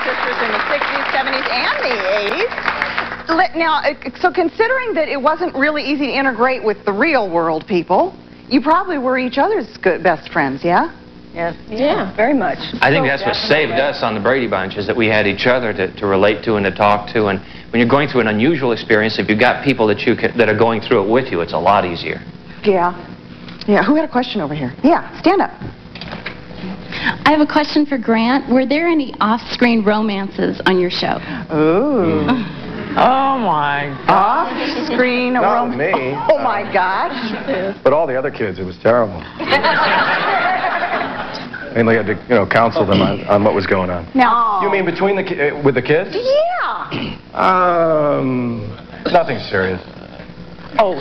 sisters in the 60s, 70s, and the 80s. Now, so considering that it wasn't really easy to integrate with the real world people, you probably were each other's best friends, yeah? Yes. Yeah, very much. I think that's what saved us on the Brady Bunch, is that we had each other to relate to and to talk to. And when you're going through an unusual experience, if you've got people that are going through it with you, it's a lot easier. Yeah. Yeah, who had a question over here? Yeah, stand up. I have a question for Grant. Were there any off-screen romances on your show? Ooh. Oh, my God. Off-screen Not me. Oh, my gosh. But all the other kids, it was terrible. Mainly had to, counsel them on what was going on. Now, You mean between with the kids? yeah. Nothing serious. Oh,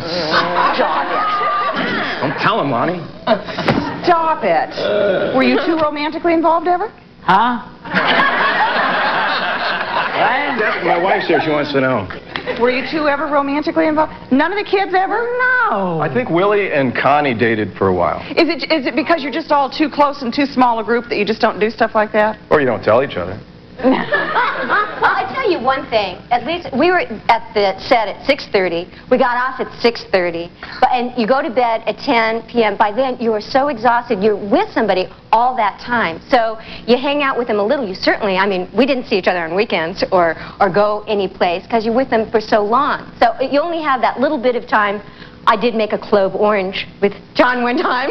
stop it. Don't tell him, Lonnie. Stop it. Were you two romantically involved ever? Huh? My wife's here. She wants to know. Were you two ever romantically involved? None of the kids ever? No. I think Willie and Connie dated for a while. Is it because you're just all too close and too small a group that you just don't do stuff like that? Or you don't tell each other. Well, I tell you one thing. At least we were at the set at 6:30. We got off at 6:30. And you go to bed at 10 p.m. By then, you are so exhausted. You're with somebody all that time. So you hang out with them a little. You certainly, I mean, we didn't see each other on weekends or go any place because you're with them for so long. So you only have that little bit of time. I did make a clove orange with John one time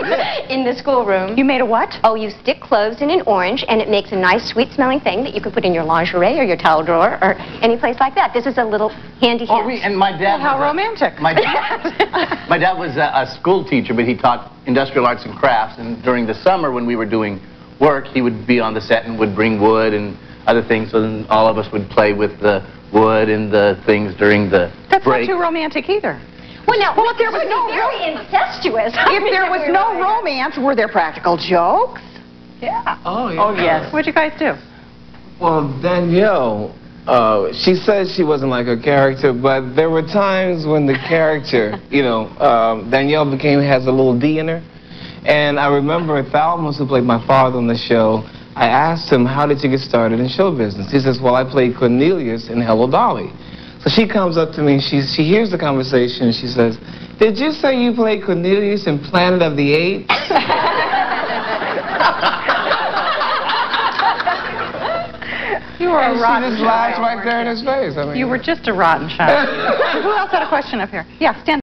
in the schoolroom. You made a what? Oh, you stick cloves in an orange, and it makes a nice, sweet-smelling thing that you can put in your lingerie or your towel drawer or any place like that. This is a little handy hint. And my dad. How romantic. My dad was a school teacher, but he taught industrial arts and crafts. And during the summer, when we were doing work, he would be on the set and would bring wood and other things. So then all of us would play with the wood and the things during the That's break. not too romantic either. Well, now, Well, if there was no very incestuous. If there was no romance, were there practical jokes? Yeah. Oh, yeah. Oh, yes. What'd you guys do? Well, Danielle, she said she wasn't like her character, but there were times when the character, Danielle has a little D in her. And I remember Thalmus, who played my father on the show, I asked him, how did you get started in show business? He says, well, I played Cornelius in Hello, Dolly. So she comes up to me, and she hears the conversation, and she says, did you say you played Cornelius in Planet of the Apes? You were a rotten She just child. laughed right there in his face. I mean, You were just a rotten child. Who else had a question up here? Yeah, stand